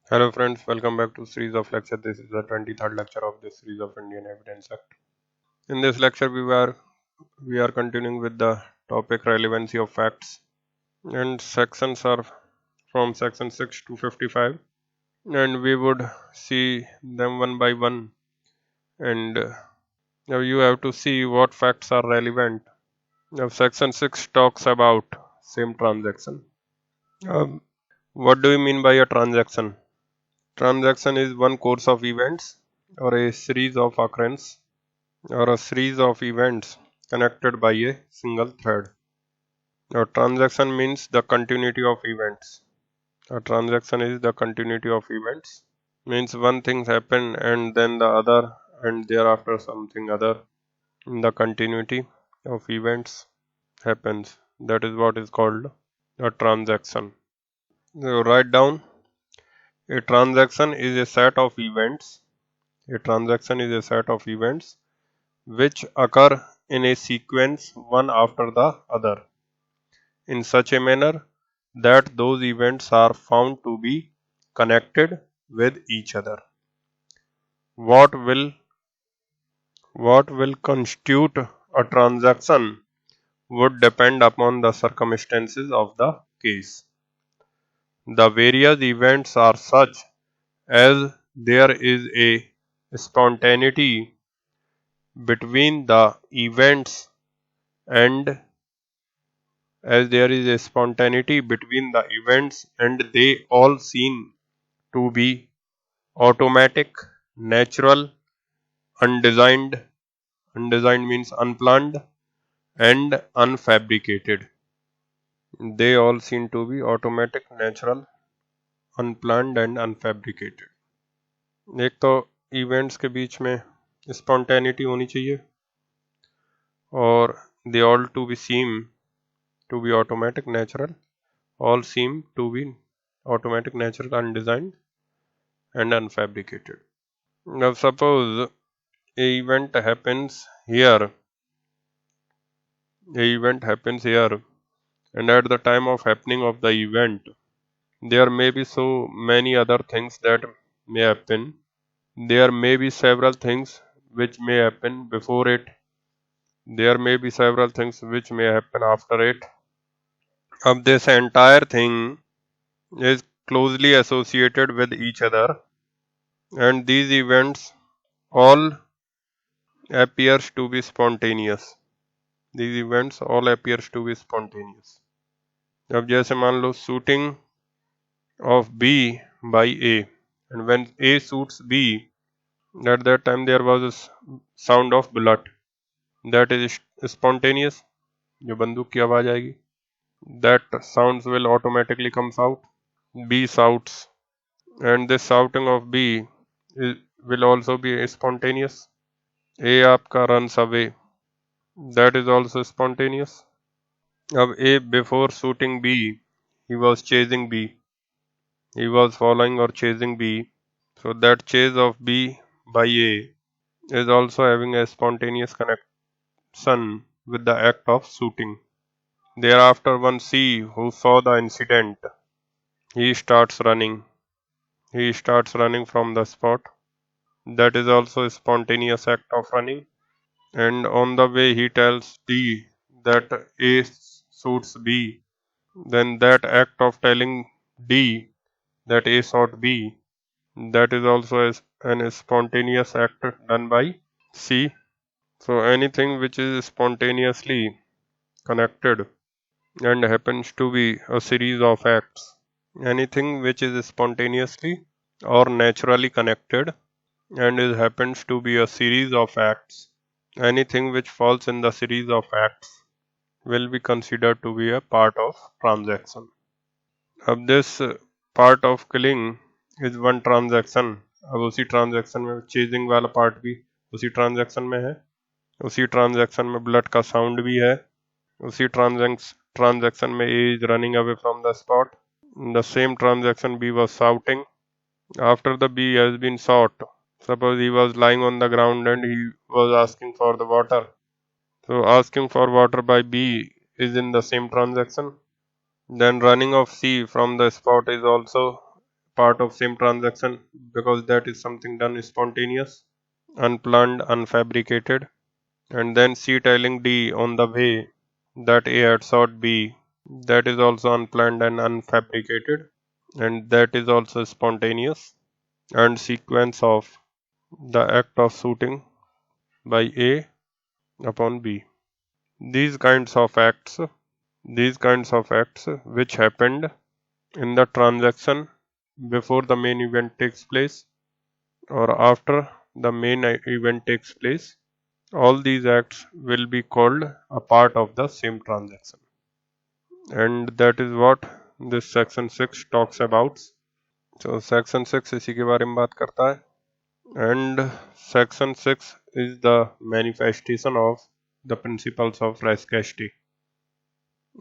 Hello friends, welcome back to series of lecture. This is the 23rd lecture of this series of Indian Evidence Act. In this lecture we are continuing with the topic relevancy of facts, and sections are from section 6 to 55, and we would see them one by one, and now you have to see what facts are relevant. Now section 6 talks about same transaction. Um, what do you mean by a transaction? Transaction is one course of events or a series of occurrences or a series of events connected by a single thread. A transaction means the continuity of events. A transaction is the continuity of events. Means one thing happen and then the other and thereafter something other. The continuity of events happens. That is what is called a transaction. So write down a transaction is a set of events. A transaction is a set of events which occur in a sequence one after the other in such a manner that those events are found to be connected with each other. What will constitute a transaction would depend upon the circumstances of the case. The various events are such as there is a spontaneity between the events and and they all seem to be automatic, natural, undesigned, undesigned means unplanned, and unfabricated. They all seem to be automatic, natural, unplanned and unfabricated. एक तो events के बीच में spontaneity होनी चाहिए और they all to be seem to be automatic, natural, all seem to be automatic, natural, undesigned and unfabricated. Now suppose a event happens here, and at the time of happening of the event, there may be so many other things that may happen. There may be several things which may happen before it. There may be several things which may happen after it. Of this entire thing is closely associated with each other, and these events all appears to be spontaneous. These events all appears to be spontaneous. अब जैसे मान लो shooting of B by A, and when A shoots B, at that time there was a sound of bullet. That is spontaneous. जो बंदूक की आवाज आएगी, that sounds will automatically comes out. B shouts, and this shouting of B will also be spontaneous. A आपका runs away, that is also spontaneous. अब A before shooting B, he was chasing B. He was following or chasing B. So that chase of B by A is also having a spontaneous connection with the act of shooting. Thereafter, one C who saw the incident, he starts running. He starts running from the spot. That is also a spontaneous act of running. And on the way, he tells D that A shoots B. Then that act of telling D that A shot B, that is also an spontaneous act done by C. So anything which is spontaneously connected and happens to be a series of acts, anything which is spontaneously or naturally connected and happens to be a series of acts, anything which falls in the series of acts will be considered to be a part of transaction. अब this part of killing is one transaction. अब उसी transaction में chasing वाला part भी उसी transaction में है, उसी transaction में blood का sound भी है, उसी transaction में A is running away from the spot. In the same transaction B was shouting. After the B has been shot, suppose he was lying on the ground and he was asking for the water. So asking for water by B is in the same transaction. Then running of C from the spot is also part of same transaction because that is something done spontaneous, unplanned, unfabricated. And then C telling D on the way that A had sought B, that is also unplanned and unfabricated, and that is also spontaneous. And sequence of the act of shooting by A upon B. These kinds of acts, which happened in the transaction before the main event takes place or after the main event takes place, all these acts will be called a part of the same transaction. And that is what this section 6 talks about. So section 6 इसी के बारे में बात करता है. And section 6 is the manifestation of the principles of res gestae.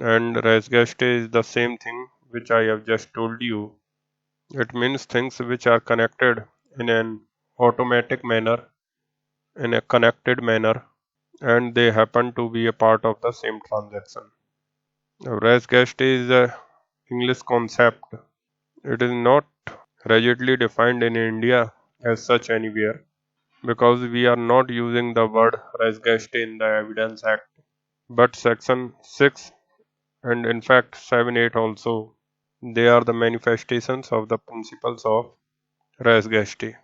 And res gestae is the same thing which I have just told you. It means things which are connected in an automatic manner, in a connected manner, and they happen to be a part of the same transaction. Now, res gestae is a English concept. It is not rigidly defined in India as such anywhere, because we are not using the word res gestae in the Evidence Act. But section 6 and in fact 7, 8 also, they are the manifestations of the principles of res gestae.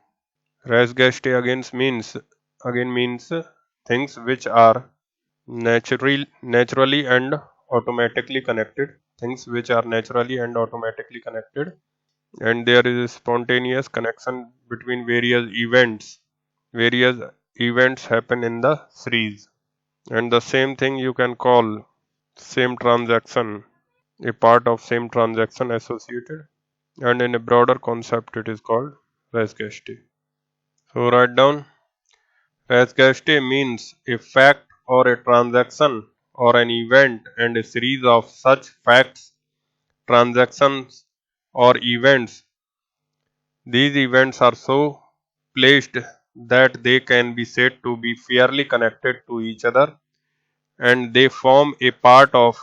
Res gestae again means things which are naturally and automatically connected. Things which are naturally and automatically connected, and there is a spontaneous connection between various events. Various events happen in the series, and the same thing you can call same transaction, a part of same transaction associated, and in a broader concept it is called res gestae. So write down, res gestae means a fact or a transaction or an event and a series of such facts, transactions or events. These events are so placed that they can be said to be fairly connected to each other, and they form a part of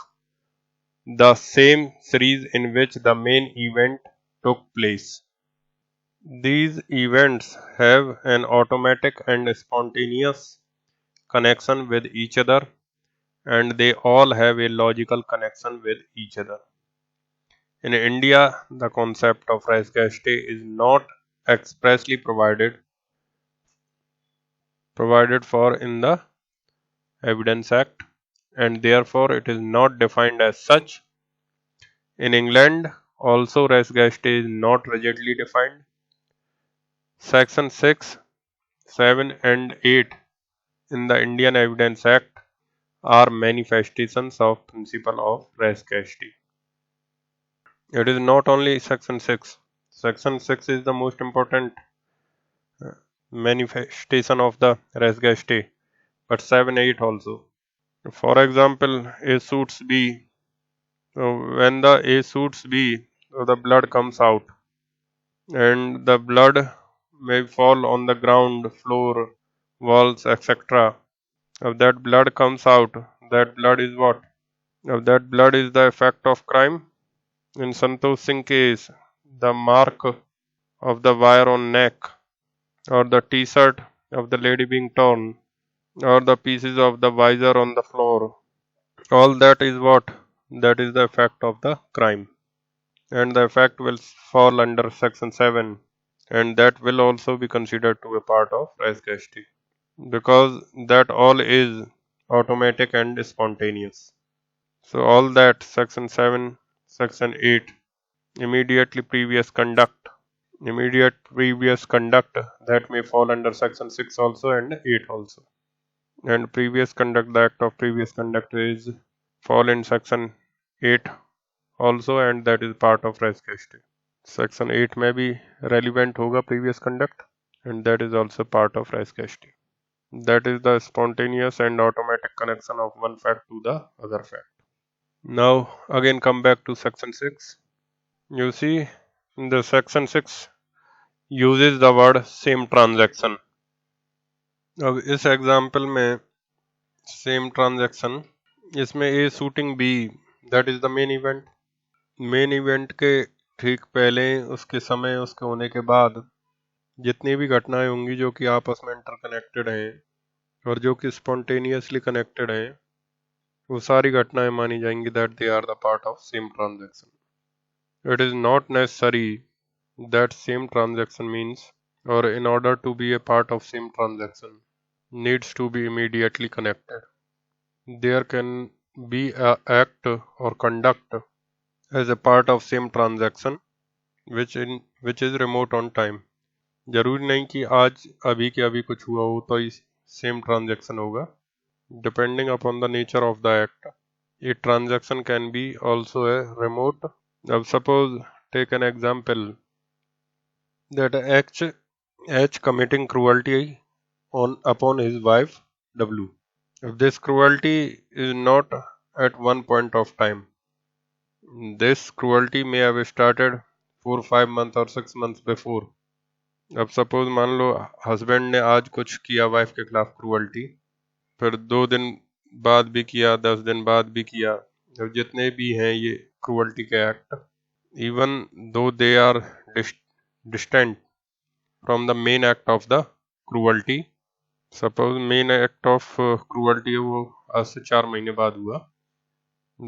the same series in which the main event took place. These events have an automatic and spontaneous connection with each other, and they all have a logical connection with each other. In India, the concept of res gestae is not expressly provided for in the Evidence Act, and therefore it is not defined as such. In England, also res gestae is not rigidly defined. Section 6, 7 and 8 in the Indian Evidence Act are manifestations of principle of res gestae. It is not only section 6. Section 6 is the most important manifestation of the res gestae, but 7, 8 also. For example, A suits B. So when the A suits B, so the blood comes out, and the blood may fall on the ground, floor, walls, etc. If that blood comes out, that blood is what? If that blood is the effect of crime. In Santosh Singh case, the mark of the wire on neck, or the t-shirt of the lady being torn, or the pieces of the visor on the floor, all that is what? That is the effect of the crime. And the effect will fall under section 7, and that will also be considered to be a part of res gestae, because that all is automatic and spontaneous. So all that section 7, section 8, immediate previous conduct, that may fall under section 6 also and 8 also. And previous conduct, the act of previous conduct is fall in section 8 also, and that is part of res gestae. Section 8 may be relevant hoga previous conduct, and that is also part of res gestae. That is the spontaneous and automatic connection of one fact to the other fact. Now again come back to section 6. You see, the section 6 uses the word same transaction. अब इस example में same transaction, इसमें A shooting B, that is the main event. Main event के ठीक पहले, उसके समय, उसके होने के बाद जितनी भी घटनाएं होंगी जो कि आपस में इंटरकनेक्टेड हैं और जो कि स्पॉन्टेनियसली कनेक्टेड हैं, वो सारी घटनाएं मानी जाएंगी that they are the part of same transaction. It is not necessary that same transaction means, or in order to be a part of same transaction, needs to be immediately connected. There can be a act or conduct as a part of same transaction which is remote on time. जरूरी नहीं कि आज अभी के अभी कुछ हुआ हो तो इस सेम ट्रांजैक्शन होगा. Depending upon the nature of the act, a transaction can be also a remote. अब suppose take an example that H committing cruelty upon his wife W. If this cruelty is not at one point of time, this cruelty may have started 4-5 months or 6 months before. अब suppose मान लो husband ने आज कुछ किया wife के खिलाफ cruelty, फिर 2 दिन बाद भी किया, 10 दिन बाद भी किया. अब जितने भी हैं ये क्रूअल्टी के act, even though they are distant from the main act of the cruelty. Suppose main act of cruelty वो आज से 4 महीने बाद हुआ.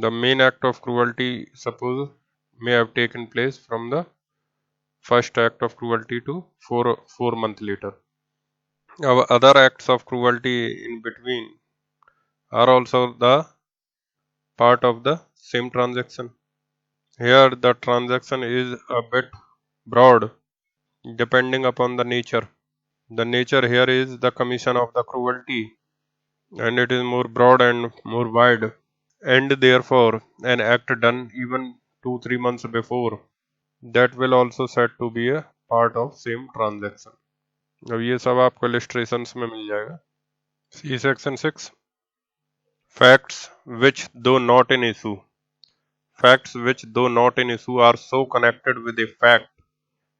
The main act of cruelty suppose may have taken place from the first act of cruelty to 4 months later. Our other acts of cruelty in between are also the part of the same transaction. Here the transaction is a bit broad depending upon the nature. The nature here is the commission of the cruelty, and it is more broad and more wide, and therefore an act done even 2-3 months before that will also said to be a part of same transaction. अब ये सब आपको illustrations में मिल जाएगा. See section 6. Facts which though not in issue. Facts which though not in issue are so connected with a fact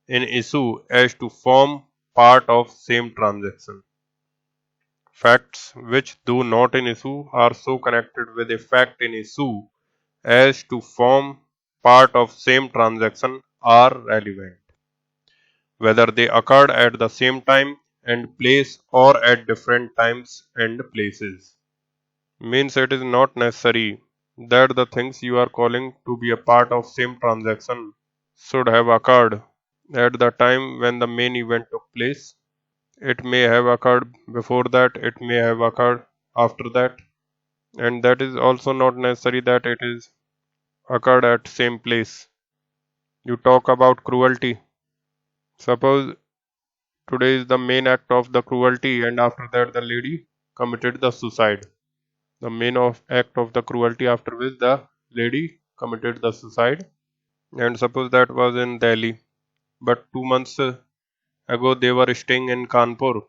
in issue as to form part of same transaction. Facts which though not in issue are so connected with a fact in issue as to form part of same transaction are relevant, whether they occurred at the same time and place or at different times and places. Means it is not necessary that the things you are calling to be a part of same transaction should have occurred at the time when the main event took place. It may have occurred before that, it may have occurred after that, and that is also not necessary that it is occurred at same place. You talk about cruelty. Suppose today is the main act of the cruelty and after that the lady committed the suicide. The main act of the cruelty after which the lady committed the suicide, and suppose that was in Delhi, but 2 months ago they were staying in Kanpur,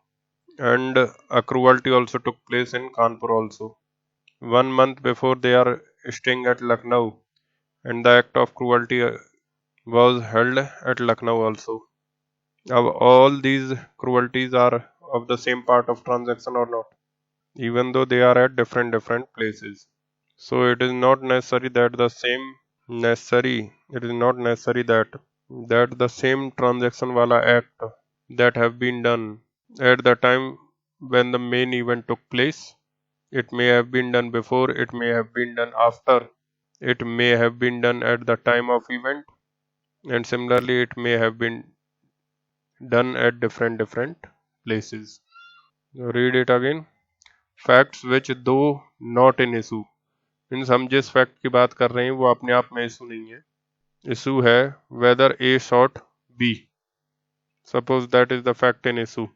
and a cruelty also took place in Kanpur also. 1 month before they are staying at Lucknow, and the act of cruelty was held at Lucknow also. Now all these cruelties are of the same part of transaction or not, even though they are at different places. So it is not necessary that the same the same transaction wala act that have been done at the time when the main event took place. It may have been done before, it may have been done after, it may have been done at the time of event, and similarly it may have been done at different places. Read it again. Facts which though not in issue, means हम जिस fact की बात कर रहे हैं वो अपने आप में इशू नहीं है. इशू है whether A shot B. Suppose that is the fact in issue.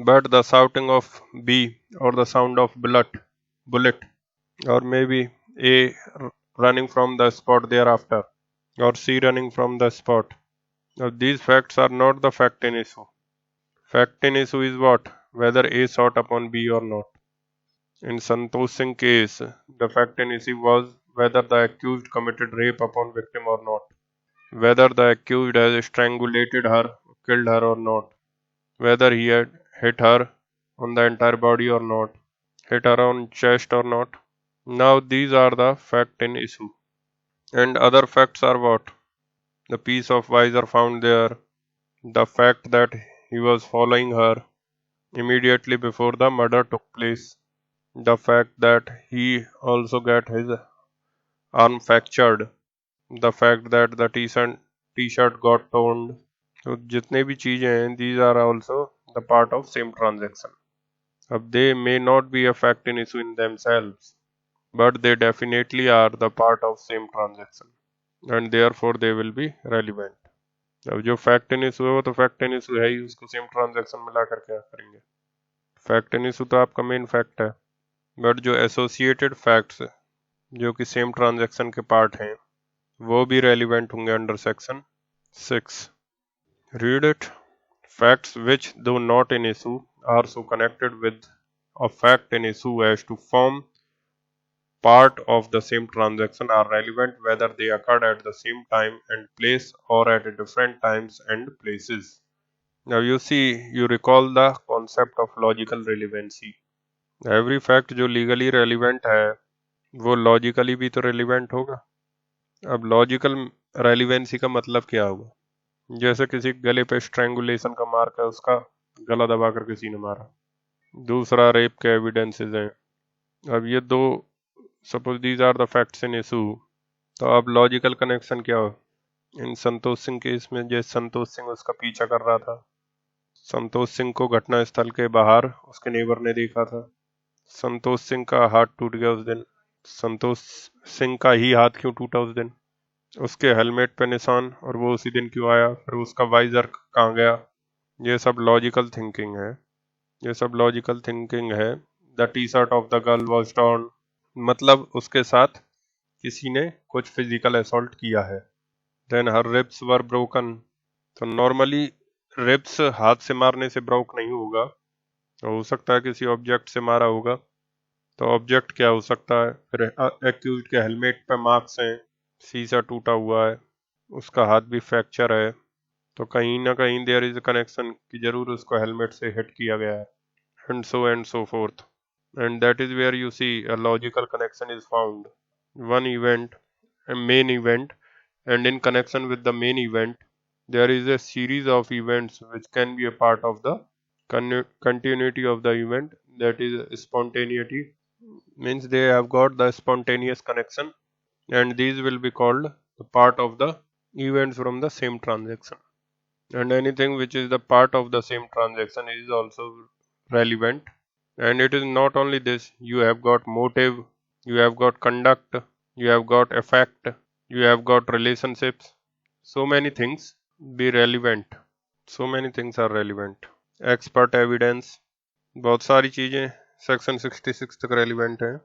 But the shouting of B or the sound of bullet, or maybe A running from the spot thereafter, or C running from the spot. Now these facts are not the fact in issue. Fact in issue is what? Whether A shot upon B or not. In Santosh Singh case, the fact in issue was whether the accused committed rape upon victim or not, whether the accused has strangulated her, killed her or not, whether he had hit her on the entire body or not, hit her on chest or not. Now these are the fact in issue. And other facts are what? the piece of visor found there, the fact that he was following her immediately before the murder took place, the fact that he also got his arm fractured, the fact that the t-shirt got torn. तो जितने भी चीजें हैं, these are also the part of same transaction. अब they may not be a fact in issue in themselves, but they definitely are the part of same transaction, and therefore they will be relevant. अब जो fact in issue है वो तो fact in issue है ही, उसको same transaction मिला कर क्या करेंगे? फैक्ट इन इशू तो आपका मेन फैक्ट है, बट जो एसोसिएटेड फैक्ट्स जो कि सेम ट्रांजैक्शन के पार्ट हैं वो भी रेलिवेंट होंगे under section 6. Read it. Facts which, though not in issue, are so connected with a fact in issue as to form part of the same transaction are relevant whether they occurred at the same time and place or at different times and places. Now you see, you recall the concept of logical relevancy. Every fact जो legally relevant है वो logically भी तो relevant होगा. अब logical relevancy का मतलब क्या होगा? जैसे किसी गले पे स्ट्रैंगुलेशन का मार्क है, उसका गला दबा कर किसी ने मारा. दूसरा रेप के एविडेंसेस हैं. अब ये दो, suppose these are the facts in issue, तो अब लॉजिकल कनेक्शन क्या हो? इन संतोष सिंह केस में जैसे संतोष सिंह उसका पीछा कर रहा था, संतोष सिंह को घटना स्थल के बाहर उसके नेबर ने देखा था, संतोष सिंह का हाथ टूट गया उस दिन. संतोष सिंह का ही हाथ क्यों टूटा उस दिन? उसके हेलमेट पे निशान, और वो उसी दिन क्यों आया? फिर उसका वाइजर कहाँ गया? ये सब लॉजिकल थिंकिंग है, ये सब लॉजिकल थिंकिंग है. The T shirt of the girl was torn, मतलब उसके साथ किसी ने कुछ फिजिकल असॉल्ट किया है. Then her ribs were broken, तो नॉर्मली रिब्स हाथ से मारने से ब्रोक नहीं होगा, तो हो सकता है किसी ऑब्जेक्ट से मारा होगा. तो ऑब्जेक्ट क्या हो सकता है? फिर एक्यूज के हेलमेट पे मार्क्स हैं, शीशा टूटा हुआ है, उसका हाथ भी फ्रैक्चर है, तो कहीं ना कहीं देयर इज अ कनेक्शन कि जरूर उसको हेलमेट से हिट किया गया है, and so fourth. And that is where you see a logical connection is found. One event, a main event, and in connection with the main event, there is a series of events which can be a part of the continuity of the event. That is spontaneity, means they have got the spontaneous connection, and these will be called the part of the events from the same transaction. And anything which is the part of the same transaction is also relevant. And it is not only this, you have got motive, you have got conduct, you have got effect, you have got relationships. So many things be relevant. So many things are relevant. Expert evidence, बहुत सारी चीजें section 66 तक relevant हैं.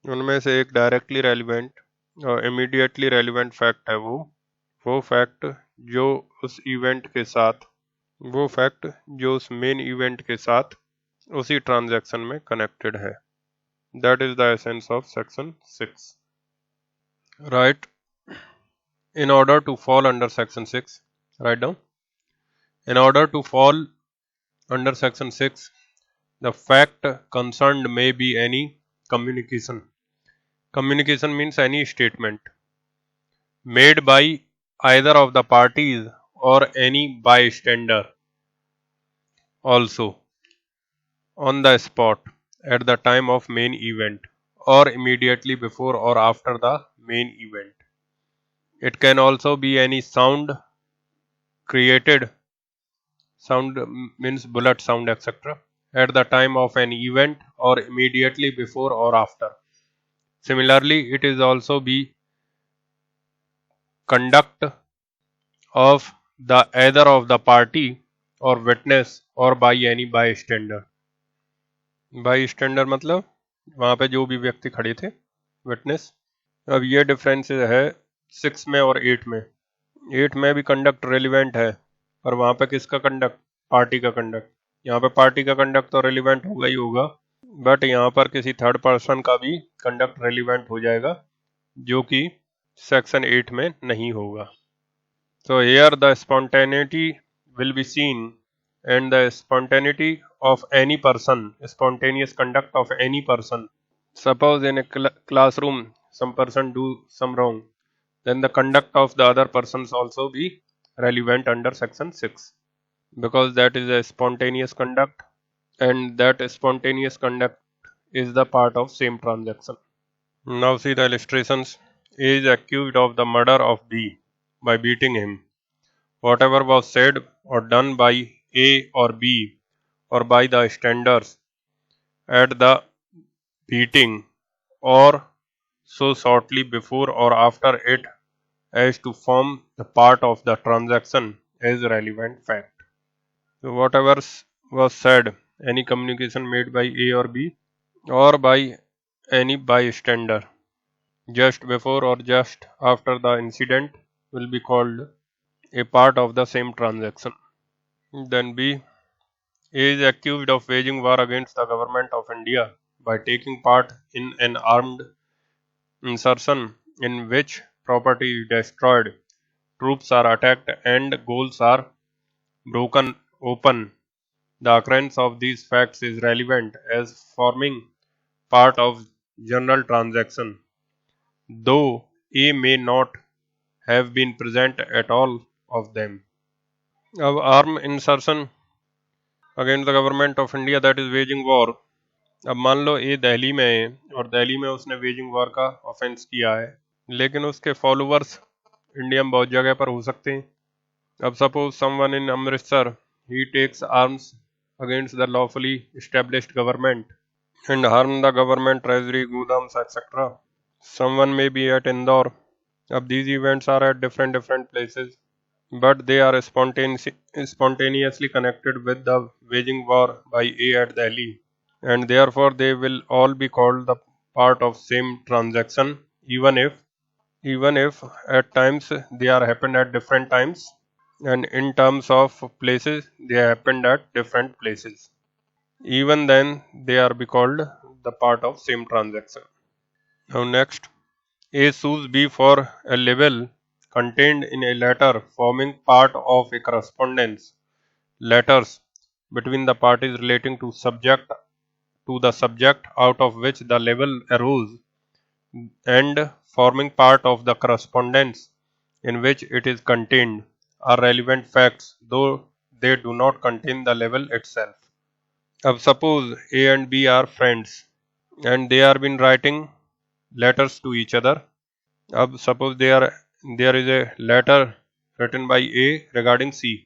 उनमें से एक directly relevant और immediately relevant fact है वो फैक्ट जो उस इवेंट के साथ, वो फैक्ट जो उस मेन इवेंट के साथ उसी ट्रांजैक्शन में कनेक्टेड है. That is the essence of section 6. Right. In order to fall under section 6, write down. In order to fall under section 6, the fact concerned may be any communication. Communication means any statement made by either of the parties or any bystander also on the spot at the time of main event or immediately before or after the main event. It can also be any sound created, sound means bullet sound etc., at the time of an event or immediately before or after. Similarly, it is also be conduct of the either of the party or witness or by any bystander. Bystander मतलब वहां पे जो भी व्यक्ति खड़े थे, witness. अब ये डिफरेंस है 6 में और 8 में. 8 में भी कंडक्ट रेलिवेंट है, पर वहां पे किसका कंडक्ट? पार्टी का कंडक्ट. यहाँ पे पार्टी का कंडक्ट तो रेलिवेंट होगा ही होगा, बट यहाँ पर किसी थर्ड पर्सन का भी कंडक्ट रेलिवेंट हो जाएगा, जो कि सेक्शन 8 में नहीं होगा. So here the spontaneity will be seen, and the spontaneity of any person, spontaneous conduct of any person. Suppose in a classroom some person do some wrong, then the conduct of the other persons also be relevant under section 6, because that is a spontaneous conduct, and that spontaneous conduct is the part of same transaction. Now see the illustrations. A is accused of the murder of B by beating him. Whatever was said or done by A or B or by the standers at the beating, or so shortly before or after it, as to form the part of the transaction, is relevant fact. So whatever was said, any communication made by A or B or by any bystander just before or just after the incident will be called a part of the same transaction. Then B. A is accused of waging war against the government of India by taking part in an armed insurrection in which property is destroyed, troops are attacked, and goals are broken open. The occurrence of these facts is relevant as forming part of general transaction, though A may not have been present at all of them. अब armed insurrection against the government of India, that is waging war. अब मान लो ए दिल्ली में है और दिल्ली में उसने waging war का offence किया है, लेकिन उसके फॉलोअर्स इंडिया में बहुत जगह पर हो सकते हैं. अब suppose someone in Amritsar, he takes arms against the lawfully established government and harm the government treasury, godams, etc. Someone may be at Indore. अब these events are at different places, but they are spontaneously connected with the waging war by A at Delhi, and therefore they will all be called the part of same transaction, even if at times they are happened at different times, and in terms of places they happened at different places. Even then they are be called the part of same transaction. Now next, A sues B for a libel contained in a letter forming part of a correspondence, letters between the parties relating to the subject out of which the libel arose, and forming part of the correspondence in which it is contained, are relevant facts, though they do not contain the libel itself. अब suppose A and B are friends and they are been writing letters to each other. अब suppose there is a letter written by A regarding C.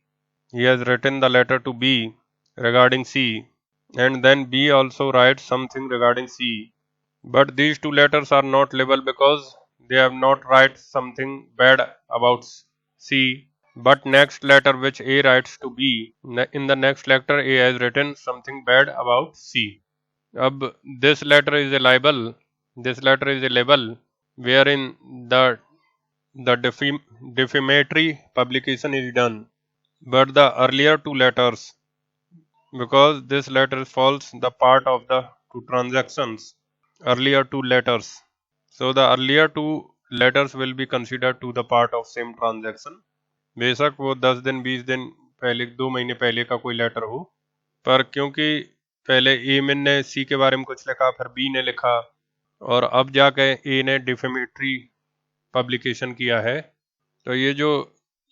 He has written the letter to B regarding C, and then B also writes something regarding C. But these two letters are not labeled because they have not write something bad about C. But next letter which A writes to B, in the next letter A has written something bad about C. अब this letter is a libel. This letter is a label wherein the defamatory publication is done. But the earlier two letters, because this letter falls the part of the two transactions, earlier two letters. So the earlier two letters will be considered to the part of same transaction. बेशक वो 10 दिन 20 दिन पहले 2 महीने पहले का कोई letter हो, पर क्योंकि पहले ए ने सी के बारे में कुछ लिखा, फिर बी ने लिखा, और अब जाके ए ने डिफेमेटरी पब्लिकेशन किया है, तो ये जो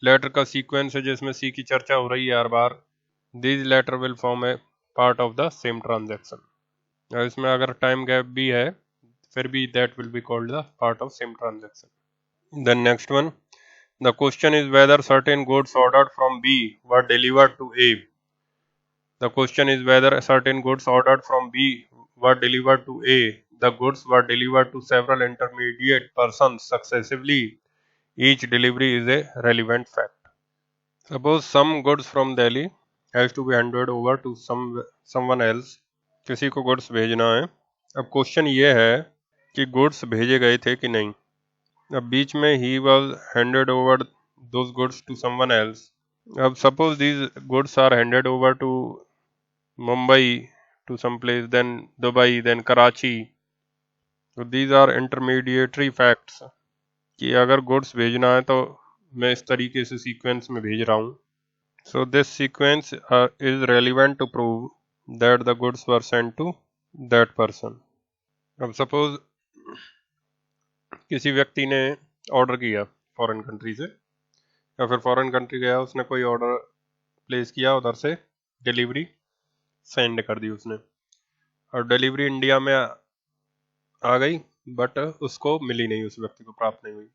लेटर का सीक्वेंस है जिसमें सी की चर्चा हो रही है हर बार, this letter will form a part of the same transaction. और इसमें अगर टाइम गैप भी है फिर भी that will be called the part of same transaction. Then next one, the question is whether certain goods ordered from B were delivered to A. The question is whether certain goods ordered from B were delivered to A. The goods were delivered to several intermediate persons successively. Each delivery is a relevant fact. Suppose some goods from Delhi has to be handed over to someone else. किसी को goods भेजना है. अब question ये है कि goods भेजे गए थे कि नहीं. अब बीच में he was handed over those goods to someone else. अब suppose these goods are handed over to Mumbai, to some place, then Dubai, then Karachi. So these are intermediary facts कि अगर goods भेजना है तो मैं इस तरीके से sequence में भेज रहा हूँ. So this sequence is relevant to prove that the goods were sent to that person. अब suppose किसी व्यक्ति ने ऑर्डर किया फॉरेन कंट्री से, या फिर फॉरेन कंट्री गया, उसने कोई ऑर्डर प्लेस किया, उधर से डिलीवरी सेंड कर दी उसने, और डिलीवरी इंडिया में आ गई, बट उसको मिली नहीं, उस व्यक्ति को प्राप्त नहीं हुई.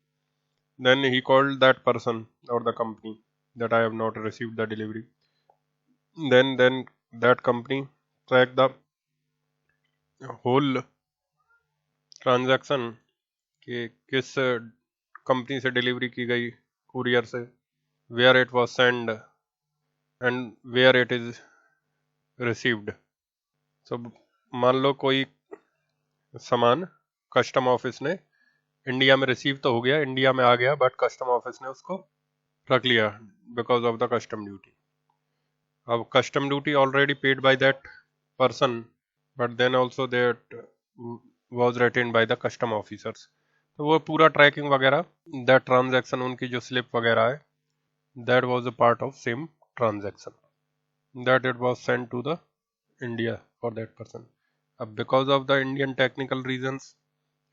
Then he called that person और the company that I have not received the delivery. Then that company track the whole transaction कि किस कंपनी से डिलीवरी की गई कुरियर से, where it was send and where it is received. So मान लो कोई सामान कस्टम ऑफिस ने इंडिया में रिसीव तो हो गया, इंडिया में आ गया, बट कस्टम ऑफिस ने उसको रख लिया because of the custom duty. अब custom duty already paid by that person, but then also that was retained by the custom officers. तो वो पूरा ट्रैकिंग वगैरह, दैट ट्रांजैक्शन, उनकी जो स्लिप वगैरह है, that was a part of same transaction, that it was sent to the India for that person. अब because of the Indian technical reasons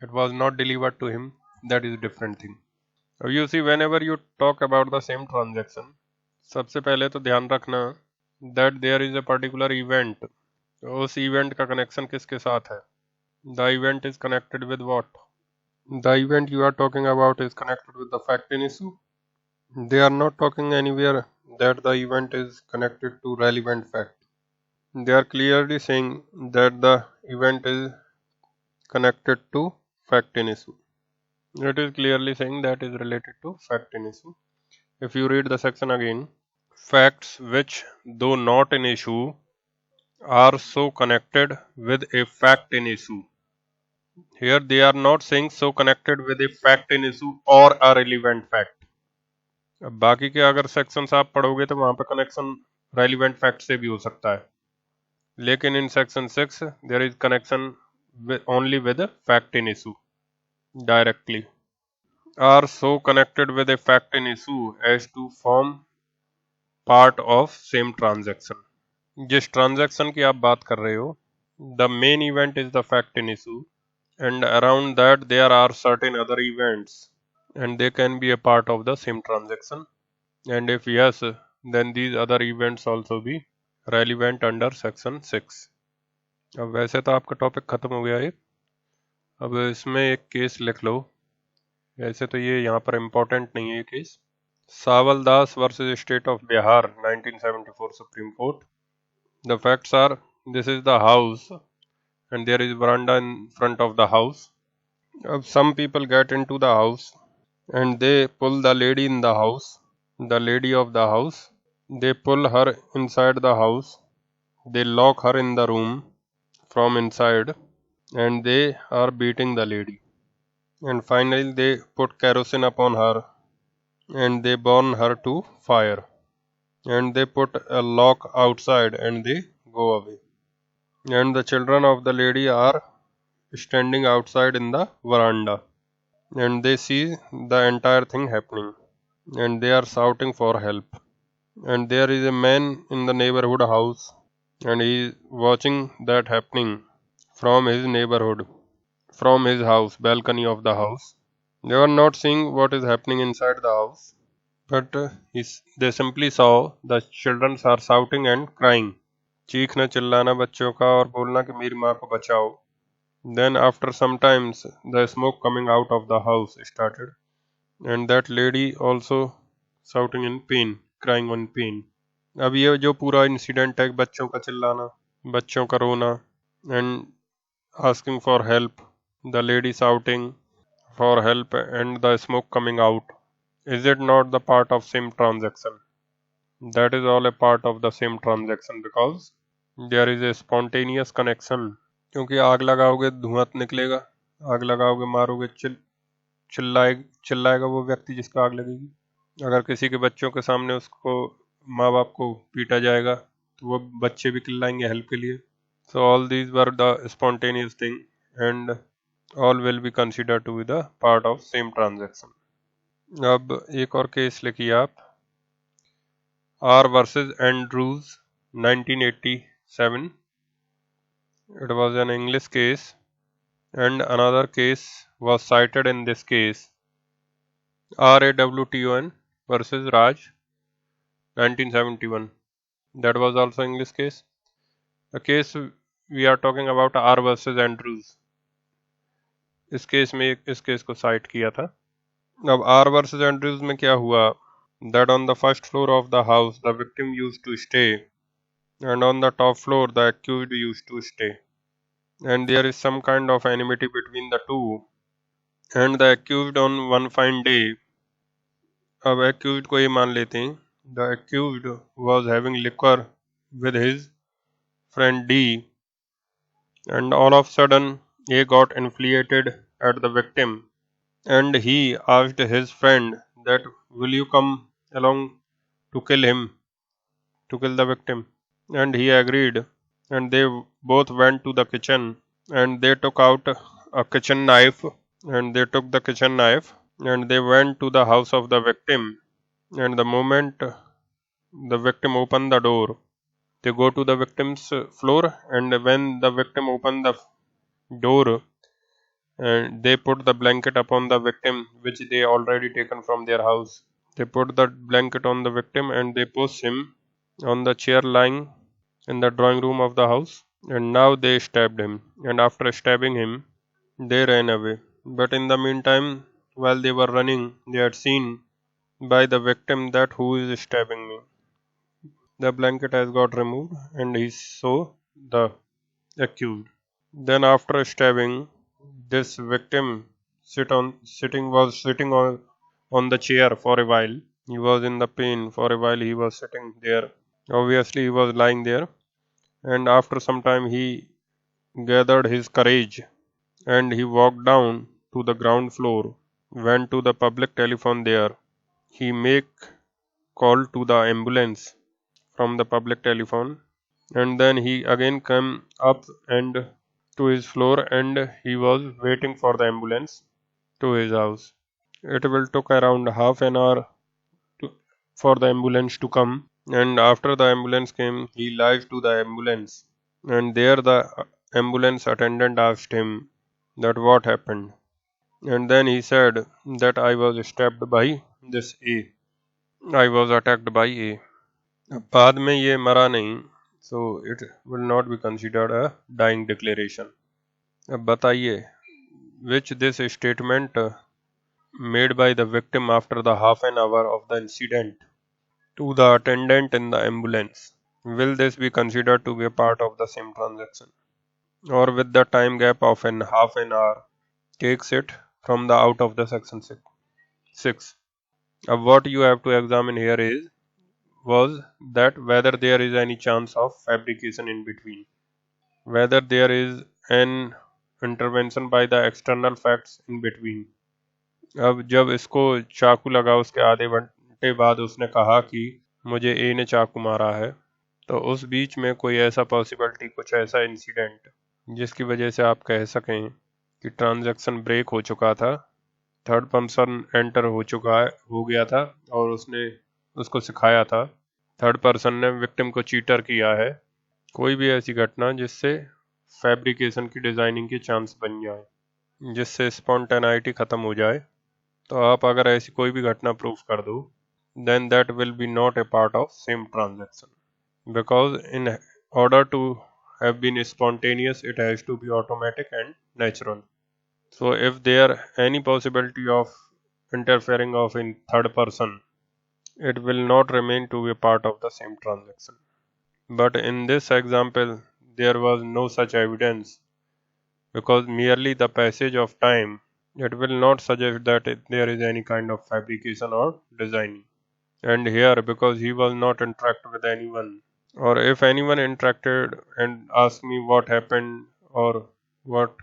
it was not delivered to him, that is different thing. अब you see whenever you talk about the same transaction, सबसे पहले तो ध्यान रखना that there is a particular event. तो उस event का connection किसके साथ है? The event is connected with what? The event you are talking about is connected with the fact in issue. They are not talking anywhere that the event is connected to relevant fact. They are clearly saying that the event is connected to fact in issue. It is clearly saying that is related to fact in issue. If you read the section again, facts which, though not in issue, are so connected with a fact in issue. Here they are not saying so connected with a fact in issue or a relevant fact. अब बाकी के अगर sections आप पढ़ोगे तो वहां पर connection relevant fact से भी हो सकता है, लेकिन in section 6 there is connection only with a fact in issue directly. Are so connected with a fact in issue as to form part of same transaction. जिस ट्रांजैक्शन की आप बात कर रहे हो, the main event is the fact in issue, and around that there are certain other events, and they can be a part of the same transaction, and if yes, then these other events also be relevant under section 6. अब वैसे तो आपका topic खत्म हो गया है, अब इसमें एक केस लिख लो. वैसे तो ये यहाँ पर इम्पोर्टेंट नहीं है ये case. Sawal Das versus state of Bihar 1974 supreme court. The facts are, this is the house and there is veranda in front of the house. Some people get into the house and they pull the lady in the house, the lady of the house. They pull her inside the house. They lock her in the room from inside and they are beating the lady. And finally they put kerosene upon her and they burn her to fire. And they put a lock outside and they go away. And the children of the lady are standing outside in the veranda and they see the entire thing happening and they are shouting for help. And there is a man in the neighborhood house and he is watching that happening from his neighborhood, from his house, balcony of the house. They were not seeing what is happening inside the house, but they simply saw the children are shouting and crying. चीखना चिल्लाना बच्चों का और बोलना कि मेरी माँ को बचाओ. Then after some times the smoke coming out of the house started and that lady also shouting in pain, crying in pain. अब ये जो पूरा इंसिडेंट है, बच्चों का चिल्लाना, बच्चों का रोना and asking for help, the lady shouting for help and the smoke coming out, is it not the part of same transaction? That is all a part of the same transaction because there is a spontaneous connection. क्योंकि आग लगाओगे धुआं निकलेगा, आग लगाओगे मारोगे चिल्लाएगा वो व्यक्ति जिसका आग लगेगी. अगर किसी के बच्चों के सामने उसको माँ बाप को पीटा जाएगा तो वो बच्चे भी चिल्लाएंगे हेल्प के लिए. So all these were the spontaneous thing and all will be consider to be the part of same transaction. अब एक और केस लिखिए आप, R versus Andrews 1987. It was an English case and another case was cited in this case. RAWTON versus Raj, 1971. That was also English case. The case we are talking about R versus Andrews. इस case में इस case को site किया था. अब R versus Andrews में क्या हुआ? That on the first floor of the house the victim used to stay, and on the top floor the accused used to stay, and there is some kind of enmity between the two, and the accused on one fine day. अब accused को ये मान लेते हैं, the accused was having liquor with his friend D, and all of a sudden he got infuriated at the victim, and he asked his friend that will you come along to kill him, to kill the victim, and he agreed, and they both went to the kitchen, and they took out a kitchen knife, and they took the kitchen knife, and they went to the house of the victim, and the moment the victim opened the door, they go to the victim's floor, and when the victim opened the door, and they put the blanket upon the victim which they already taken from their house. They put the blanket on the victim and they push him on the chair lying in the drawing room of the house, and now they stabbed him, and after stabbing him they ran away. But in the meantime, while they were running, they had seen by the victim that who is stabbing me. The blanket has got removed and he saw the accused. Then after stabbing, this victim was sitting on the chair for a while. He was in the pain for a while. He was sitting there. Obviously, he was lying there. And after some time, he gathered his courage and he walked down to the ground floor, went to the public telephone there. He make call to the ambulance from the public telephone, and then he again came up and to his floor, and he was waiting for the ambulance to his house. It will took around half an hour for the ambulance to come, and after the ambulance came, he lied to the ambulance, and there the ambulance attendant asked him that what happened, and then he said that I was stabbed by this A. I was attacked by A. बाद में ये मरा नहीं, so it will not be considered a dying declaration. अब बताइए, which this statement made by the victim after the half an hour of the incident to the attendant in the ambulance, will this be considered to be a part of the same transaction, or with the time gap of an half an hour takes it from the out of the section 6. What you have to examine here was that whether there is any chance of fabrication in between, whether there is an intervention by the external facts in between. अब जब इसको चाकू लगा उसके आधे घंटे बाद उसने कहा कि मुझे ए ने चाकू मारा है, तो उस बीच में कोई ऐसा पॉसिबिलिटी, कुछ ऐसा इंसिडेंट जिसकी वजह से आप कह सकें कि ट्रांजैक्शन ब्रेक हो चुका था, थर्ड पर्सन एंटर हो गया था और उसने उसको सिखाया था, थर्ड पर्सन ने विक्टिम को चीटर किया है, कोई भी ऐसी घटना जिससे फैब्रिकेशन की डिज़ाइनिंग के चांस बन जाए, जिससे स्पॉन्टेनिटी ख़त्म हो जाए, तो आप अगर ऐसी कोई भी घटना प्रूफ कर दो, then that will be not a part of same transaction, because in order to have been spontaneous it has to be automatic and natural. So if there any possibility of interfering of in third person, it will not remain to be a part of the same transaction. But in this example there was no such evidence, because merely the passage of time, it will not suggest that there is any kind of fabrication or designing. And here, because he was not interact with anyone, or if anyone interacted and asked me what happened or what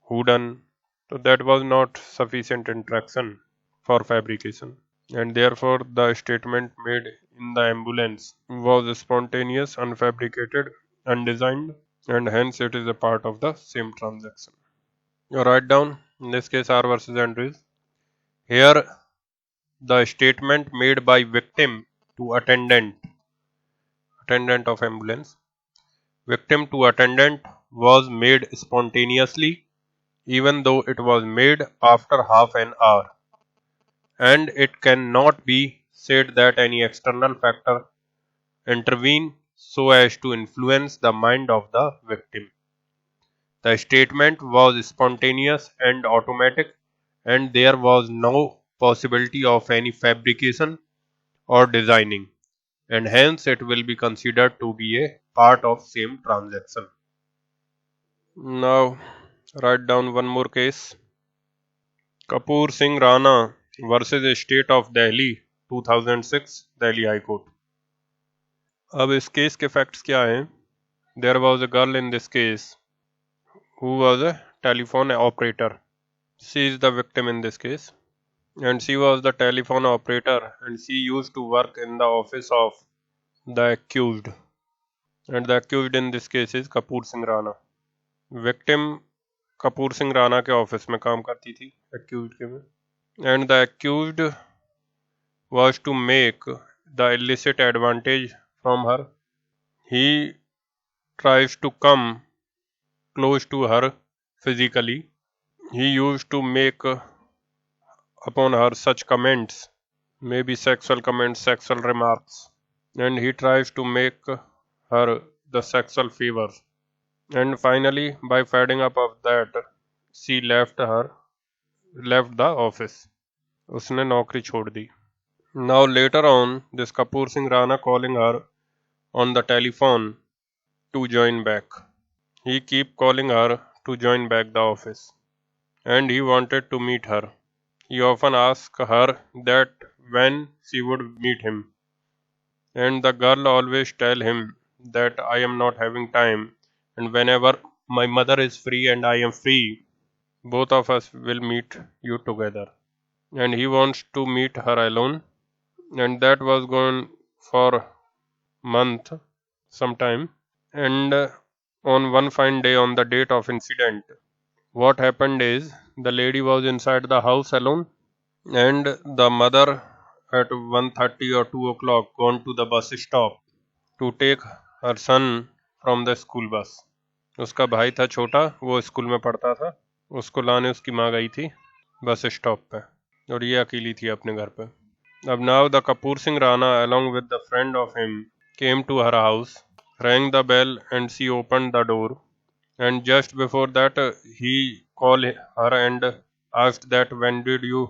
who done, so that was not sufficient interaction for fabrication, and therefore the statement made in the ambulance was spontaneous, unfabricated, undesigned, and hence it is a part of the same transaction. You write down, in this case R versus Andrews. Here the statement made by victim to attendant of ambulance, victim to attendant was made spontaneously, even though it was made after half an hour, and it cannot be said that any external factor intervene so as to influence the mind of the victim. The statement was spontaneous and automatic, and there was no possibility of any fabrication or designing, and hence it will be considered to be a part of same transaction. Now, write down one more case. Kapoor Singh Rana versus State of Delhi 2006 Delhi High Court. अब इस case के facts क्या हैं? There was a girl in this case who was a telephone operator. She is the victim in this case, and she was the telephone operator, and she used to work in the office of the accused, and the accused in this case is Kapoor Singh Rana. Victim Kapoor Singh Rana के office में काम करती थी accused के में, and the accused was to make the illicit advantage from her. He tries to come close to her physically. He used to make upon her such comments, maybe sexual comments, sexual remarks, and he tries to make her the sexual favor. And finally, by feeding up of that, she left the office. उसने नौकरी छोड़ दी. Now later on, this Kapoor Singh Rana calling her on the telephone to join back. He keep calling her to join back the office, and he wanted to meet her. He often asked her that when she would meet him, and the girl always tell him that I am not having time, and whenever my mother is free and I am free, both of us will meet you together. And he wants to meet her alone, and that was going for month sometime. And on one fine day, on the date of incident, what happened is the lady was inside the house alone, and the mother at 1:30 or 2 o'clock gone to the bus stop to take her son from the school bus. उसका भाई था छोटा, वो school में पढ़ता था, उसको लाने उसकी माँ गई थी बस स्टॉप पे, और ये अकेली थी अपने घर पे. अब now the Kapoor Singh Rana along with the friend of him came to her house, rang the bell, and she opened the door, and just before that he called her and asked that when did you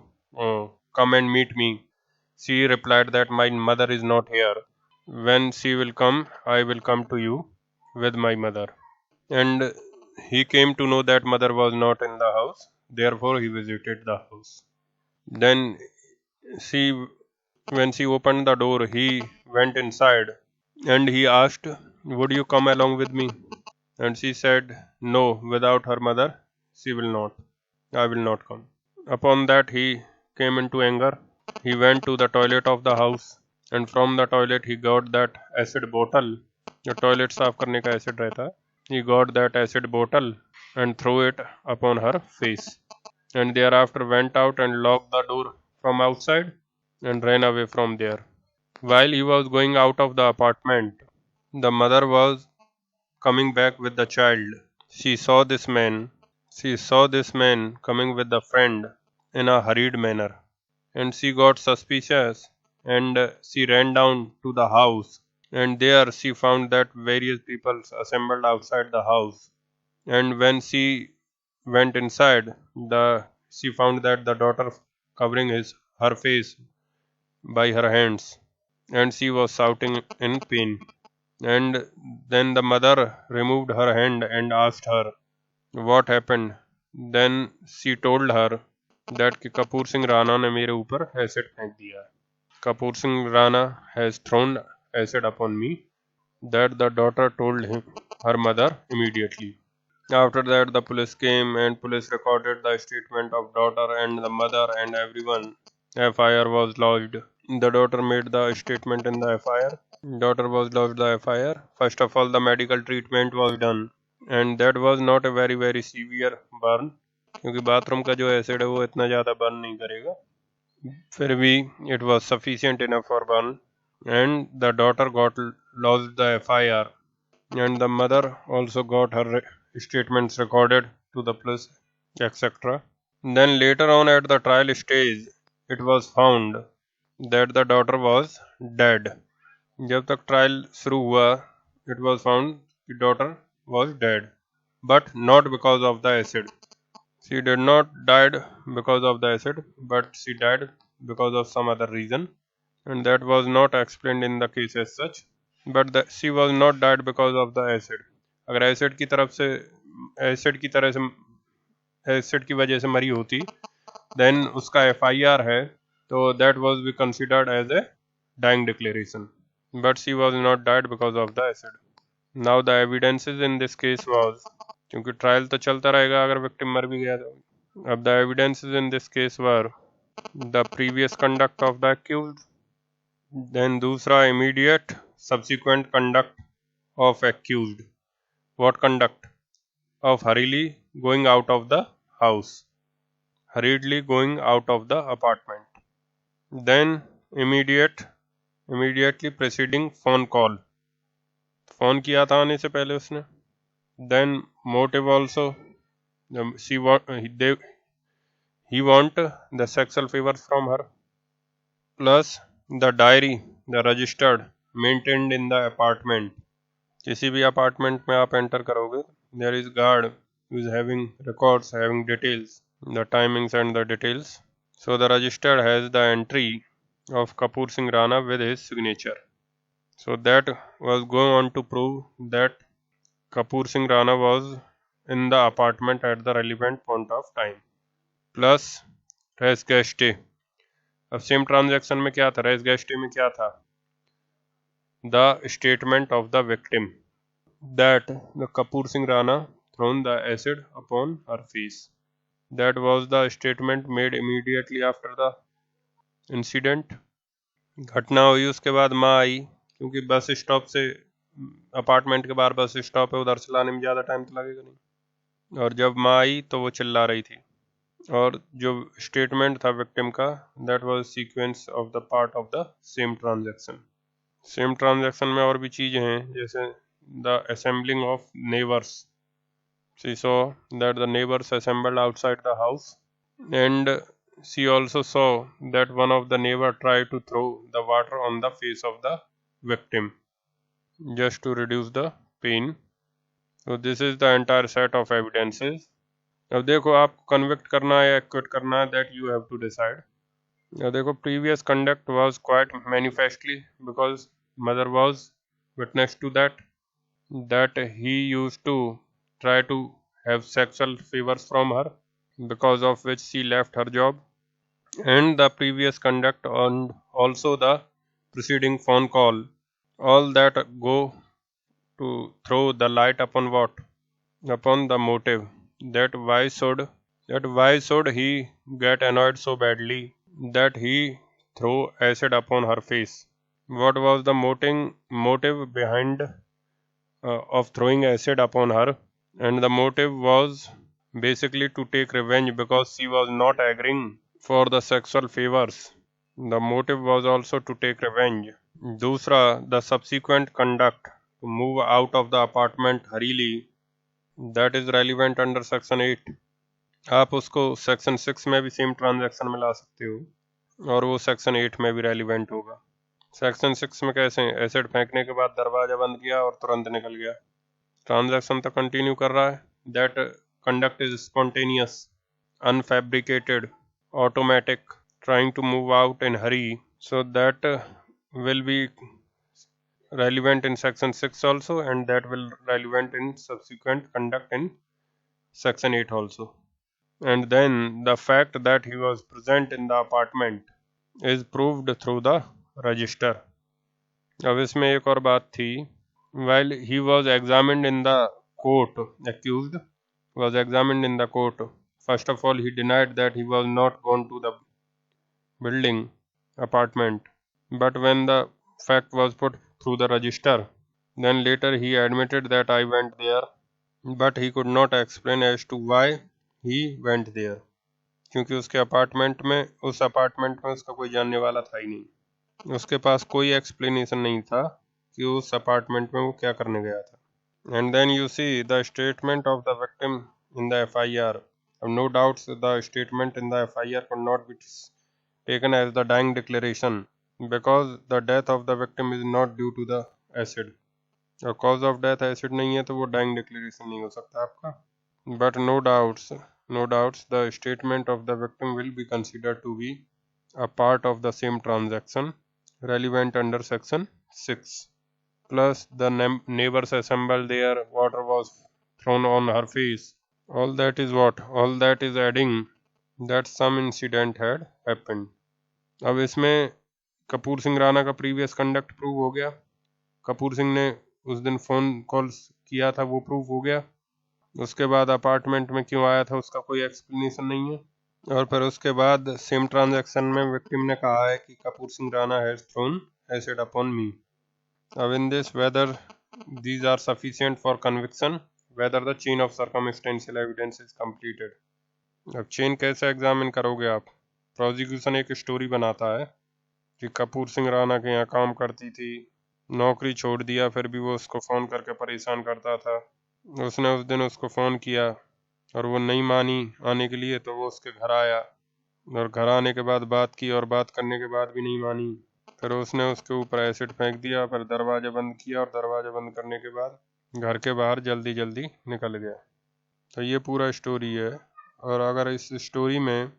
come and meet me. She replied that my mother is not here. When she will come, I will come to you with my mother. And he came to know that mother was not in the house, therefore he visited the house. Then when she opened the door, he went inside and he asked, would you come along with me? And she said, no, without her mother, she will not. I will not come. Upon that, he came into anger. He went to the toilet of the house, and from the toilet he got that acid bottle. The toilet साफ करने का acid रहता है. He got that acid bottle and threw it upon her face, and thereafter went out and locked the door from outside and ran away from there. While he was going out of the apartment, the mother was coming back with the child. She saw this man coming with the friend in a hurried manner, and she got suspicious, and she ran down to the house, and there she found that various people assembled outside the house. And when she went inside, she found that the daughter covering her face by her hands, and she was shouting in pain. And then the mother removed her hand and asked her what happened. Then she told her that Kapoor Singh Rana ने मेरे ऊपर acid फेंक दिया. Kapoor Singh Rana has thrown acid upon me. That the daughter told her mother immediately. After that, the police came and police recorded the statement of daughter and the mother and everyone. FIR was lodged. The daughter made the statement in the FIR. Daughter was lodged the FIR. First of all, the medical treatment was done, and that was not a very very severe burn, क्योंकि bathroom का जो acid है वो इतना ज़्यादा burn नहीं करेगा. फिर भी it was sufficient enough for burn, and the daughter got lodged the FIR, and the mother also got her statements recorded to the police, etc. Then later on at the trial stage, it was found that the daughter was dead. जब तक trial शुरू हुआ, it was found the daughter was dead, but not because of the acid. She did not died because of the acid, but she died because of some other reason, and that was not explained in the case as such. But she was not died because of the acid. अगर acid की तरफ से acid की तरह से acid की वजह से मरी होती, then उसका FIR है, तो that was be considered as a dying declaration. But she was not died because of the acid. Now the evidences in this case was, क्योंकि ट्रायल तो चलता रहेगा अगर विक्टिम मर भी गया तो. अब the evidences in this case were the previous conduct of the accused, then दूसरा immediate subsequent conduct of accused. What conduct? Of hurriedly going out of the house, hurriedly going out of the apartment. Then immediately preceding phone call. Phone किया था आने से पहले उसने. Then motive also. He want the sexual favors from her. Plus the diary, the registered, maintained in the apartment. किसी भी apartment में आप एंटर करोगे, there is guard who is having records, having details, the timings and the details. So the registered has the entry of Kapoor Singh Rana with his signature. So that was going on to prove that Kapoor Singh Rana was in the apartment at the relevant point of time. Plus res geste. अब same transaction में क्या था, race गेस्टे में क्या था? The statement of the victim that the Kapoor Singh Rana thrown the acid upon her face. That was the statement made immediately after the incident. घटना हुई, उसके बाद माँ आई, क्योंकि बस स्टॉप से अपार्टमेंट के बाहर बस स्टॉप है, उधर से लाने में ज़्यादा टाइम तो लगेगा नहीं. और जब माँ आई तो वो चिल्ला रही थी. और जो स्टेटमेंट था विक्टिम का, that was sequence of the part of the same transaction. Same transaction में और भी चीज़ें हैं, जैसे the assembling of neighbours. She saw that the neighbors assembled outside the house, and she also saw that one of the neighbor tried to throw the water on the face of the victim just to reduce the pain. So this is the entire set of evidences. अब देखो आपको convict करना है या equity करना है, that you have to decide. अब देखो previous conduct was quite manifestly because mother was witness to that he used to try to have sexual favors from her, because of which she left her job. And the previous conduct and also the preceding phone call, all that go to throw the light upon what? Upon the motive, that why should he get annoyed so badly that he throw acid upon her face. What was the motive behind of throwing acid upon her? And the motive was basically to take revenge because she was not agreeing for the sexual favors. The motive was also to take revenge. दूसरा, the subsequent conduct to move out of the apartment hurriedly, that is relevant under section 8. आप उसको section 6 में भी same transaction में ला सकते हो और वो सेक्शन 8 में भी रेलिवेंट होगा. सेक्शन 6 में कैसे? एसिड फेंकने के बाद दरवाजा बंद किया और तुरंत निकल गया. ट्रांजैक्शन तो कंटिन्यू कर रहा है. That conduct is spontaneous, unfabricated, automatic, trying to move out in hurry. So that will be relevant in section 6 also, and that will relevant in subsequent conduct in section 8 also. And then the fact that he was present in the apartment is proved through the register. अब इसमें एक और बात थी. While he was examined in the court, accused was examined in the court, first of all he denied that he was not gone to the building apartment. But when the fact was put through the register, then later he admitted that I went there, but he could not explain as to why he went there. क्योंकि उसके apartment में उसका कोई जानने वाला था ही नहीं. उसके पास कोई एक्सप्लेनेशन नहीं था कि उस अपार्टमेंट में वो क्या करने गया था. And then you see the statement of the victim in the FIR. No doubts the statement in the FIR could not be taken as the dying declaration because the death of the victim is not due to the acid. और cause of death acid नहीं है तो वो dying declaration नहीं हो सकता आपका. But no doubts, the statement of the victim will be considered to be a part of the same transaction relevant under section 6. Plus the neighbors assembled there, water was thrown on her face. All that is what? All that is adding that some incident had happened. अब इसमें कपूर सिंह राणा का previous conduct prove हो गया. कपूर सिंह ने उस दिन phone calls किया था वो प्रूव हो गया. उसके बाद अपार्टमेंट में क्यों आया था उसका कोई एक्सप्लेनेशन नहीं है. और फिर उसके बाद सेम ट्रांजैक्शन में विक्टिम ने कहा है कि Kapoor Singh Rana has thrown acid upon me. अब in this whether these are sufficient for conviction whether the chain of circumstantial evidence is completed. अब चेन कैसे एग्जामिन करोगे आप? प्रोसिक्यूशन एक स्टोरी बनाता है कि कपूर सिंह राणा के यहाँ काम करती थी, नौकरी छोड़ दिया, फिर भी वो उसको फ़ोन करके परेशान करता था. उसने उस दिन उसको फ़ोन किया और वो नहीं मानी आने के लिए, तो वो उसके घर आया और घर आने के बाद बात की और बात करने के बाद भी नहीं मानी. फिर उसने उसके ऊपर एसिड फेंक दिया, फिर दरवाज़ा बंद किया और दरवाज़ा बंद करने के बाद घर के बाहर जल्दी जल्दी निकल गया. तो ये पूरा स्टोरी है. और अगर इस स्टोरी में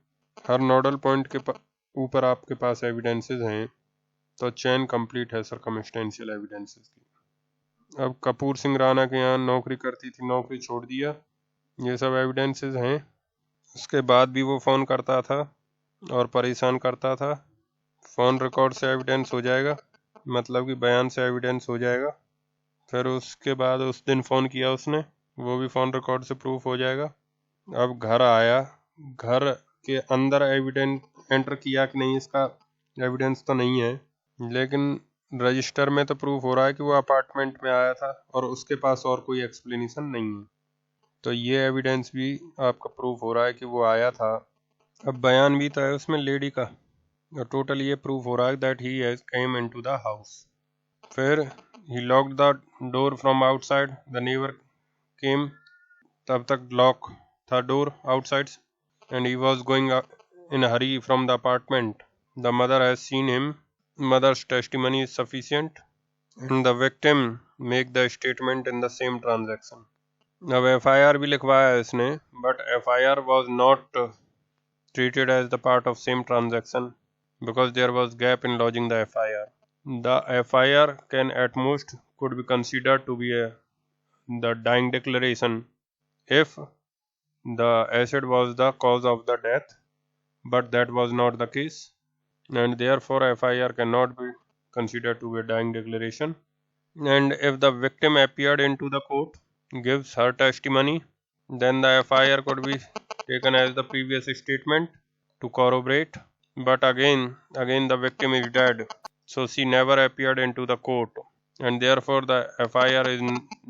हर नोडल पॉइंट के ऊपर आपके पास एविडेंसेस हैं तो चेन कंप्लीट है सर्कमस्टेंशियल एविडेंसेस की. अब कपूर सिंह राणा के यहाँ नौकरी करती थी, नौकरी छोड़ दिया, ये सब एविडेंसेस हैं. उसके बाद भी वो फ़ोन करता था और परेशान करता था. फ़ोन रिकॉर्ड से एविडेंस हो जाएगा, मतलब कि बयान से एविडेंस हो जाएगा. फिर उसके बाद उस दिन फ़ोन किया उसने, वो भी फ़ोन रिकॉर्ड से प्रूफ हो जाएगा. अब घर आया, घर के अंदर एविडेंस एंटर किया कि नहीं इसका एविडेंस तो नहीं है, लेकिन रजिस्टर में तो प्रूफ हो रहा है कि वो अपार्टमेंट में आया था और उसके पास और कोई एक्सप्लेनेशन नहीं है. तो ये एविडेंस भी आपका प्रूफ हो रहा है कि वो आया था. अब बयान भी तो है उसमें लेडी का, और टोटल ये प्रूफ हो रहा है that he has came into the house. फिर he locked the door from outside, the neighbour came, तब तक लॉक था door outside, and he was going in hurry from the apartment. The mother has seen him. Mother's testimony is sufficient and the victim make the statement in the same transaction. अब FIR भी लिखवाया है इसने, but FIR was not treated as the part of same transaction because there was gap in lodging the FIR. The FIR can at most could be considered to be the dying declaration if the acid was the cause of the death, but that was not the case, and therefore FIR cannot be considered to be a dying declaration. And if the victim appeared into the court, gives her testimony, then the FIR could be taken as the previous statement to corroborate. But again the victim is dead, so she never appeared into the court, and therefore the FIR is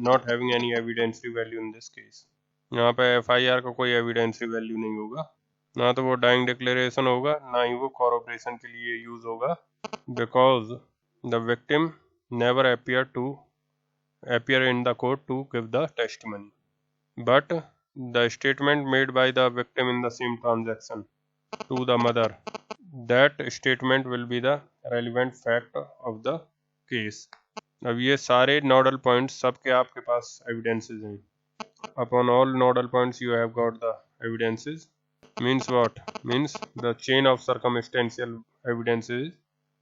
not having any evidentiary value in this case. यहाँ पे FIR का कोई evidentiary value नहीं होगा, ना तो वो dying declaration होगा, ना ही वो corroboration के लिए यूज होगा, because the victim never appear in the court to give the testimony. But the statement made by the victim in the same transaction to the mother, that statement will be the relevant fact of the case. अब ये सारे nodal points सबके आपके पास evidences हैं. Upon all nodal points you have got the evidences. Means what? Means the chain of circumstantial evidence is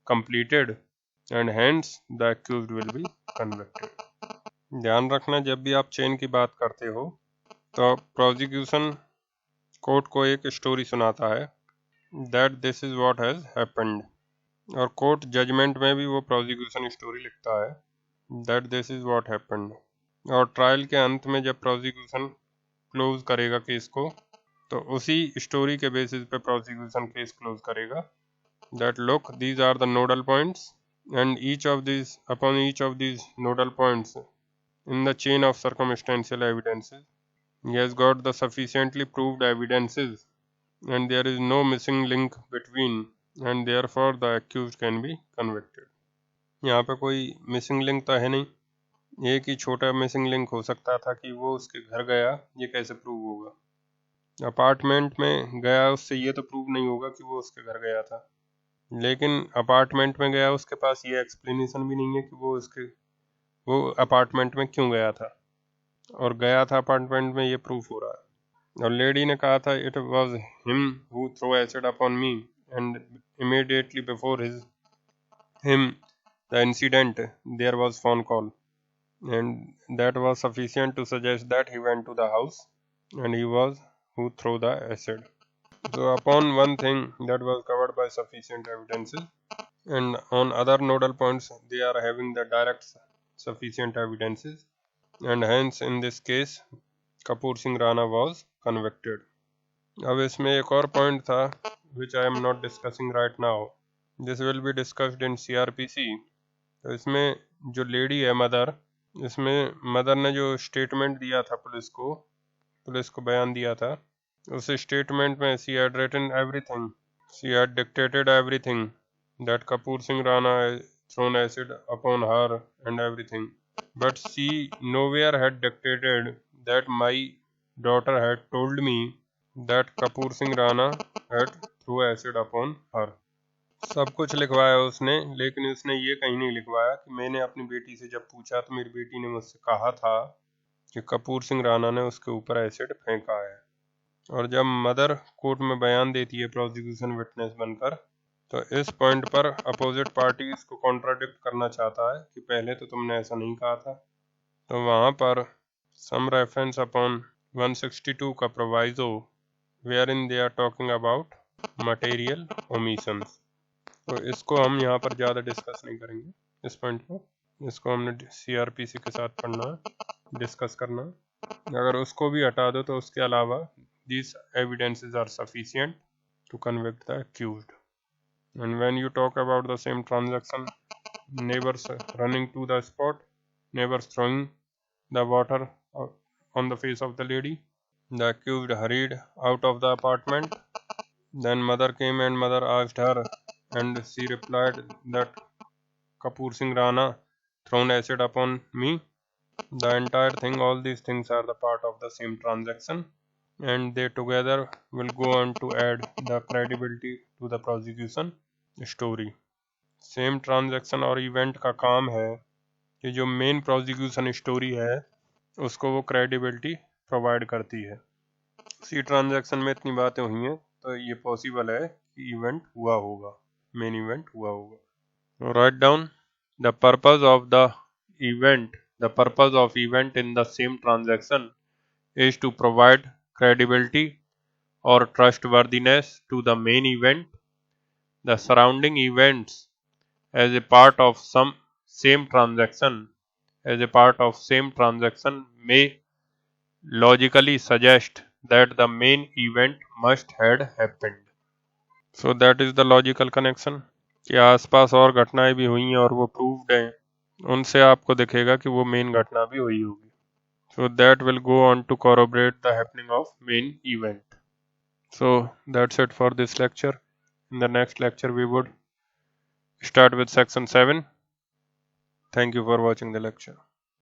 completed and hence the accused will be convicted. ध्यान रखना, जब भी आप चेन की बात करते हो तो प्रोसिक्यूशन कोर्ट को एक स्टोरी सुनाता है that this is what has happened, और कोर्ट जजमेंट में भी वो प्रोसिक्यूशन स्टोरी लिखता है that this is what happened. और ट्रायल के अंत में जब प्रोसिक्यूशन क्लोज करेगा केस को, तो उसी स्टोरी के बेसिस पे प्रोसिक्यूशन केस क्लोज करेगा that look these are the nodal points and each of these nodal points in the chain of circumstantial evidences, he has got the sufficiently proved evidences and there is no missing link between, and therefore the accused can be convicted. यहाँ पे कोई missing link तो है नहीं. एक ही छोटा missing link हो सकता था कि वो उसके घर गया, ये कैसे प्रूव होगा? अपार्टमेंट में गया उससे ये तो प्रूव नहीं होगा कि वो उसके घर गया था. लेकिन अपार्टमेंट में गया, उसके पास ये एक्सप्लेनेशन भी नहीं है कि वो अपार्टमेंट में क्यों गया था, और गया था अपार्टमेंट में, ये प्रूफ हो रहा है। और लेडी ने कहा था it was him who throw acid upon me and immediately before him the incident there was phone call and that was sufficient to suggest that he went to the house and he was who threw the acid. So upon one thing that was covered by sufficient evidences, and on other nodal points they are having the direct sufficient evidences, and hence in this case Kapoor Singh Rana was convicted. अब इसमें एक और point था which I am not discussing right now. This will be discussed in CRPC. तो इसमें जो lady है mother, इसमें मदर ने जो स्टेटमेंट दिया था पुलिस को बयान दिया था, उस स्टेटमेंट में she had written everything, she had dictated everything that Kapoor Singh Rana thrown acid upon her and everything, but she nowhere had dictated that my daughter had told me that Kapoor Singh Rana had threw acid upon her. सब कुछ लिखवाया उसने, लेकिन उसने ये कहीं नहीं लिखवाया कि मैंने अपनी बेटी से जब पूछा तो मेरी बेटी ने मुझसे कहा था कि कपूर सिंह राणा ने उसके ऊपर एसिड फेंका है। और जब मदर कोर्ट में बयान देती है प्रोसिक्यूशन विटनेस बनकर, तो इस पॉइंट पर अपोजिट पार्टी इसको कॉन्ट्राडिक्ट करना चाहता है कि पहले तो तुमने ऐसा नहीं कहा था। तो वहाँ पर सम रेफरेंस अपॉन 162 का proviso where in they are talking about material omissions. तो इसको हम यहाँ पर ज़्यादा डिस्कस नहीं करेंगे इस पॉइंट को, इसको हमने CRPC के साथ पढ़ना है, डिस्कस करना है। अगर उसको भी हटा दो तो उसके अलावा these evidences are sufficient to convict the accused. And when you talk about the same transaction, neighbors running to the spot, neighbors throwing the water on the face of the lady, the accused hurried out of the apartment, then mother came and mother asked her, and she replied that Kapoor Singh Rana thrown acid upon me. The entire thing, all these things are the part of the same transaction, and they together will go on to add the credibility to the prosecution story. Same transaction और event का काम है कि जो main prosecution story है उसको वो credibility provide करती है। उसी transaction में इतनी बातें हुई हैं तो ये possible है कि event हुआ होगा, main event हुआ होगा। Write down the purpose of the event. The purpose of event in the same transaction is to provide credibility or trustworthiness to the main event. The surrounding events as a part of some same transaction may logically suggest that the main event must have happened. So that is the logical connection. कि आसपास और घटनाएं भी हुई हैं और वो proved हैं, उनसे आपको दिखेगा कि वो मेन घटना भी हुई होगी। So that will go on to corroborate the happening of main event. So that's it for this lecture. In the next lecture we would start with section 7. Thank you for watching the lecture.